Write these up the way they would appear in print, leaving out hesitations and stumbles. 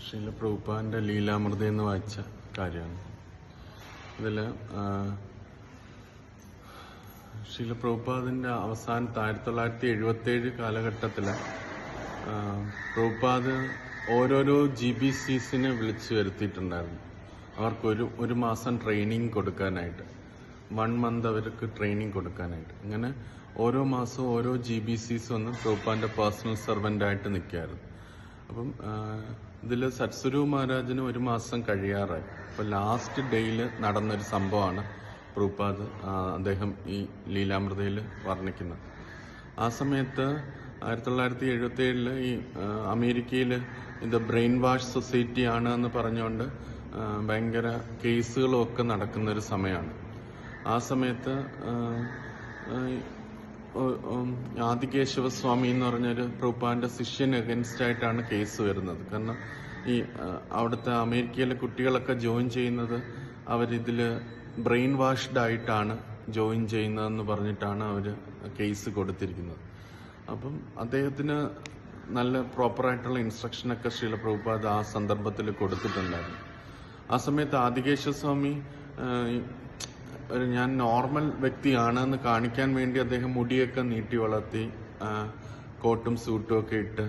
ശ്രീല പ്രഭുപാദിൻ്റെ ലീലാമൃതി എന്ന് വായിച്ച കാര്യമാണ്. ഇതിൽ ശ്രീല പ്രഭുപാദിൻ്റെ അവസാനത്തെ 1977 കാലഘട്ടത്തിൽ പ്രഭുപാദ് ഓരോരോ GBCസിനെ വിളിച്ചു വരുത്തിയിട്ടുണ്ടായിരുന്നു. അവർക്ക് ഒരു മാസം ട്രെയിനിങ് കൊടുക്കാനായിട്ട്, 1 മന്ത് അവർക്ക് ട്രെയിനിങ് കൊടുക്കാനായിട്ട്. അങ്ങനെ ഓരോ മാസവും ഓരോ GBCs വന്ന് പ്രഭുപാദിൻ്റെ പേഴ്സണൽ സെർവൻ്റായിട്ട് നിൽക്കുകയായിരുന്നു. അപ്പം ഇതിൽ സത്സ്വരൂപ് മഹാരാജിന് 1 മാസം കഴിയാറായി. അപ്പോൾ ലാസ്റ്റ് ഡേയിൽ നടന്നൊരു സംഭവമാണ് പ്രഭുപാദ് അദ്ദേഹം ഈ ലീലാമൃതയിൽ വർണ്ണിക്കുന്നത്. ആ സമയത്ത് 1977 ഈ അമേരിക്കയിൽ ഇത് ബ്രെയിൻ വാഷ് സൊസൈറ്റി ആണ് എന്ന് പറഞ്ഞുകൊണ്ട് ഭയങ്കര കേസുകളും ഒക്കെ നടക്കുന്നൊരു സമയമാണ്. ആ സമയത്ത് ആദികേശവസ്വാമി എന്ന് പറഞ്ഞൊരു പ്രഭുപാദിന്റെ ശിഷ്യന് അഗൻസ്റ്റ് ആയിട്ടാണ് കേസ് വരുന്നത്. കാരണം ഈ അവിടുത്തെ അമേരിക്കയിലെ കുട്ടികളൊക്കെ ജോയിൻ ചെയ്യുന്നത് അവരിതിൽ ബ്രെയിൻ വാഷ്ഡ് ആയിട്ടാണ് ജോയിൻ ചെയ്യുന്നതെന്ന് പറഞ്ഞിട്ടാണ് അവർ കേസ് കൊടുത്തിരിക്കുന്നത്. അപ്പം അദ്ദേഹത്തിന് നല്ല പ്രോപ്പറായിട്ടുള്ള ഇൻസ്ട്രക്ഷനൊക്കെ ശ്രീല പ്രഭുപാദ് ആ സന്ദർഭത്തിൽ കൊടുത്തിട്ടുണ്ടായിരുന്നു. ആ സമയത്ത് ആദികേശവസ്വാമി ഞാൻ നോർമൽ വ്യക്തിയാണെന്ന് കാണിക്കാൻ വേണ്ടി അദ്ദേഹം മുടിയൊക്കെ നീട്ടി വളർത്തി കോട്ടും സൂട്ടും ഒക്കെ ഇട്ട്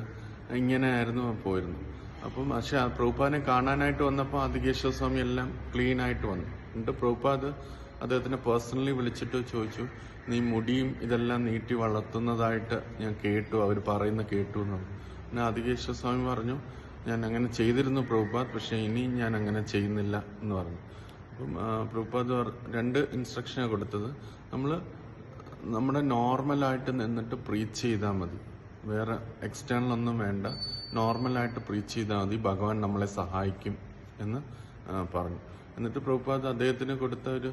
ഇങ്ങനെയായിരുന്നു പോയിരുന്നു. അപ്പം പക്ഷെ പ്രഭുപാദിനെ കാണാനായിട്ട് വന്നപ്പോൾ ആദികേശവസ്വാമി എല്ലാം ക്ലീൻ ആയിട്ട് വന്നു. എന്നിട്ട് പ്രഭുപാദ് അദ്ദേഹത്തിനെ പേഴ്സണലി വിളിച്ചിട്ട് ചോദിച്ചു, നീ മുടിയും ഇതെല്ലാം നീട്ടി വളർത്തുന്നതായിട്ട് ഞാൻ കേട്ടു, അവർ പറയുന്ന കേട്ടു എന്ന്. പിന്നെ ആദികേശവസ്വാമി പറഞ്ഞു, ഞാൻ അങ്ങനെ ചെയ്തിരുന്നു പ്രഭുപാദ്, പക്ഷെ ഇനിയും ഞാൻ അങ്ങനെ ചെയ്യുന്നില്ല എന്ന് പറഞ്ഞു. അപ്പം പ്രഭുപാദ് 2 ഇൻസ്ട്രക്ഷനാണ് കൊടുത്തത്. നമ്മൾ നമ്മുടെ നോർമലായിട്ട് നിന്നിട്ട് പ്രീച്ച് ചെയ്താൽ മതി, വേറെ എക്സ്റ്റേണൽ ഒന്നും വേണ്ട, നോർമലായിട്ട് പ്രീച്ച് ചെയ്താൽ മതി, ഭഗവാൻ നമ്മളെ സഹായിക്കും എന്ന് പറഞ്ഞു. എന്നിട്ട് പ്രഭുപാദ് അദ്ദേഹത്തിന് കൊടുത്ത ഒരു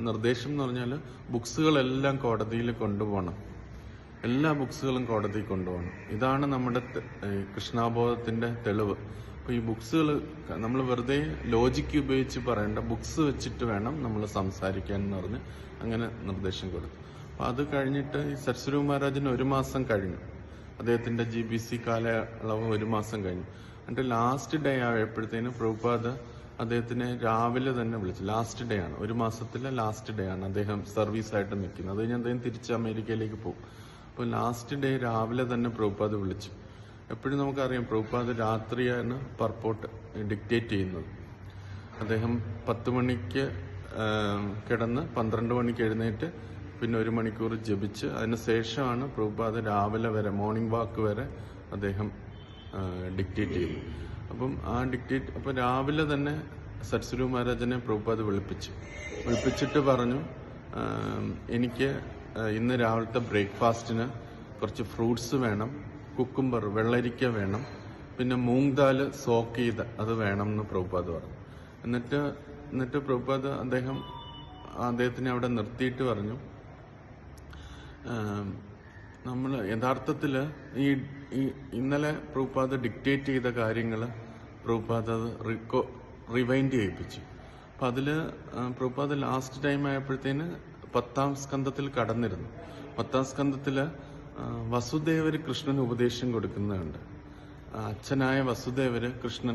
നിർദ്ദേശം എന്ന് പറഞ്ഞാൽ ബുക്സുകളെല്ലാം കോടതിയിൽ കൊണ്ടുപോകണം, എല്ലാ ബുക്സുകളും കോടതിയിൽ കൊണ്ടുപോകണം. ഇതാണ് നമ്മുടെ കൃഷ്ണാബോധത്തിന്റെ തെളിവ്. അപ്പോൾ ഈ ബുക്സുകൾ നമ്മൾ വെറുതെ ലോജിക്ക് ഉപയോഗിച്ച് പറയേണ്ട, ബുക്സ് വെച്ചിട്ട് വേണം നമ്മൾ സംസാരിക്കാൻ എന്ന് പറഞ്ഞ് അങ്ങനെ നിർദ്ദേശം കൊടുത്തു. അപ്പോൾ അത് കഴിഞ്ഞിട്ട് ഈ സത്സ്വരൂപ് മഹാരാജിന് 1 മാസം കഴിഞ്ഞു, അദ്ദേഹത്തിന്റെ GBC കാലയളവ് 1 മാസം കഴിഞ്ഞു. എന്നിട്ട് ലാസ്റ്റ് ഡേ ആയപ്പോഴത്തേനും പ്രഭുപാദ് അദ്ദേഹത്തിനെ രാവിലെ തന്നെ വിളിച്ചു. ലാസ്റ്റ് ഡേ ആണ്, 1 മാസത്തിലെ ലാസ്റ്റ് ഡേ ആണ് അദ്ദേഹം സർവീസായിട്ട് നിൽക്കുന്നത്. അത് കഴിഞ്ഞ് അദ്ദേഹം തിരിച്ച് അമേരിക്കയിലേക്ക് പോകും. അപ്പോൾ ലാസ്റ്റ് ഡേ രാവിലെ തന്നെ പ്രഭുപാദ് വിളിച്ചു. എപ്പോഴും നമുക്കറിയാം പ്രഭുപാദ് രാത്രിയാണ് പർപ്പോട്ട് ഡിക്റ്റേറ്റ് ചെയ്യുന്നത്. അദ്ദേഹം 10 മണിക്ക് കിടന്ന് 12 മണിക്ക് എഴുന്നേറ്റ് പിന്നെ 1 മണിക്കൂർ ജപിച്ച് അതിന് ശേഷമാണ് പ്രഭുപാദ് രാവിലെ വരെ മോർണിംഗ് വാക്ക് വരെ അദ്ദേഹം ഡിക്റ്റേറ്റ് ചെയ്യുന്നു. അപ്പം അപ്പോൾ രാവിലെ തന്നെ സത്സ്വരൂപ് മഹാരാജനെ പ്രഭുപാദ് വിളിപ്പിച്ചിട്ട് പറഞ്ഞു, എനിക്ക് ഇന്ന് രാവിലത്തെ ബ്രേക്ക്ഫാസ്റ്റിന് കുറച്ച് ഫ്രൂട്ട്സ് വേണം, കുക്കുംബർ വെള്ളരിക്ക വേണം, പിന്നെ മൂങ് ദാൽ സോക്ക് ചെയ്ത് അത് വേണം എന്ന് പ്രഭുപാദ് പറഞ്ഞു. എന്നിട്ട് പ്രഭുപാദ് അദ്ദേഹത്തിനെ അവിടെ നിർത്തിയിട്ട് പറഞ്ഞു, നമ്മൾ യഥാർത്ഥത്തിൽ ഈ ഇന്നലെ പ്രഭുപാദ് ഡിക്റ്റേറ്റ് ചെയ്ത കാര്യങ്ങൾ പ്രഭുപാദ് അത് റിവൈൻഡ് ചെയ്യിപ്പിച്ചു. അപ്പം അതിൽ പ്രഭുപാദ് ലാസ്റ്റ് ടൈം ആയപ്പോഴത്തേന് 10ാം സ്കന്ധത്തിൽ കടന്നിരുന്നു. 10ാം സ്കന്ധത്തിൽ വസുദേവര് കൃഷ്ണന് ഉപദേശം കൊടുക്കുന്നുണ്ട്. അച്ഛനായ വസുദേവര്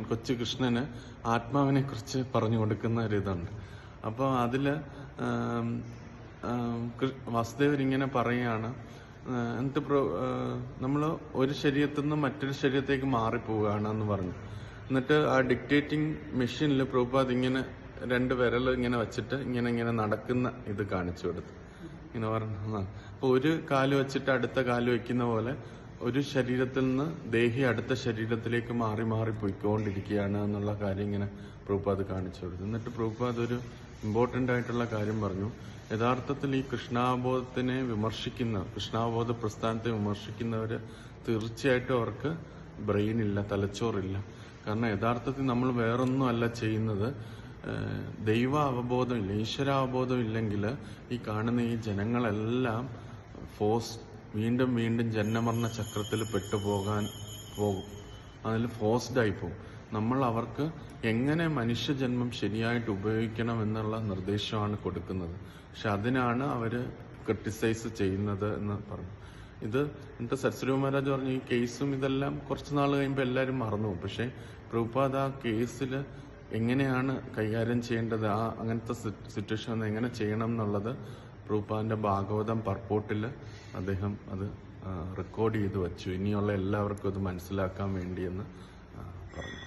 കൊച്ചു കൃഷ്ണന് ആത്മാവിനെ കുറിച്ച് പറഞ്ഞു കൊടുക്കുന്ന ഒരിതുണ്ട്. അപ്പോൾ അതിൽ വസുദേവരിങ്ങനെ പറയുകയാണ്, എന്നിട്ട് നമ്മൾ ഒരു ശരീരത്തിൽ നിന്ന് മറ്റൊരു ശരീരത്തേക്ക് മാറിപ്പോവുകയാണ് എന്ന് പറഞ്ഞു. എന്നിട്ട് ആ ഡിക്റ്റേറ്റിംഗ് മെഷീനിൽ പ്രഭുപാദ് ഇങ്ങനെ 2 വിരൽ ഇങ്ങനെ വെച്ചിട്ട് ഇങ്ങനെ നടക്കുന്ന ഇത് കാണിച്ചു കൊടുത്തു. ഇങ്ങനെ പറഞ്ഞു, അപ്പോൾ ഒരു കാല് വെച്ചിട്ട് അടുത്ത കാല് വെക്കുന്ന പോലെ ഒരു ശരീരത്തിൽ നിന്ന് ദേഹി അടുത്ത ശരീരത്തിലേക്ക് മാറി പോയിക്കൊണ്ടിരിക്കുകയാണ് എന്നുള്ള കാര്യം ഇങ്ങനെ പ്രഭുപാദ് കാണിച്ചു കൊടുത്തു. എന്നിട്ട് പ്രഭുപാദ് ഒരു ഇമ്പോർട്ടൻ്റ് ആയിട്ടുള്ള കാര്യം പറഞ്ഞു, യഥാർത്ഥത്തിൽ ഈ കൃഷ്ണാബോധ പ്രസ്ഥാനത്തെ വിമർശിക്കുന്നവർ തീർച്ചയായിട്ടും അവർക്ക് ബ്രെയിൻ ഇല്ല, തലച്ചോറില്ല. കാരണം യഥാർത്ഥത്തിൽ നമ്മൾ വേറൊന്നും അല്ല ചെയ്യുന്നത്, ദൈവ അവബോധമില്ല, ഈശ്വരാവബോധം ഇല്ലെങ്കിൽ ഈ കാണുന്ന ഈ ജനങ്ങളെല്ലാം വീണ്ടും ജന്മമരണ ചക്രത്തിൽ പോകും, അതിൽ ഫോഴ്സ്ഡായി പോകും. നമ്മൾ അവർക്ക് എങ്ങനെ മനുഷ്യജന്മം ശരിയായിട്ട് ഉപയോഗിക്കണം എന്നുള്ള നിർദ്ദേശമാണ് കൊടുക്കുന്നത്. പക്ഷെ അതിനാണ് അവർ ക്രിട്ടിസൈസ് ചെയ്യുന്നത് എന്ന് പറഞ്ഞു. ഇത് എന്നിട്ട് സത്സരി മഹാരാജ് പറഞ്ഞു ഈ കേസും ഇതെല്ലാം കുറച്ച് നാൾ കഴിയുമ്പോൾ എല്ലാവരും മറന്നു പോകും. പക്ഷേ പ്രഭുപാദ ആ കേസിൽ എങ്ങനെയാണ് കൈകാര്യം ചെയ്യേണ്ടത്, ആ അങ്ങനത്തെ സിറ്റുവേഷൻ എങ്ങനെ ചെയ്യണം എന്നുള്ളത് പ്രഭുപാദിന്റെ ഭാഗവതം പർപ്പോട്ടിൽ അദ്ദേഹം അത് റെക്കോർഡ് ചെയ്ത് വെച്ചു. ഇനിയുള്ള എല്ലാവർക്കും അത് മനസ്സിലാക്കാൻ വേണ്ടിയെന്ന് പറഞ്ഞു.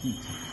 Heat.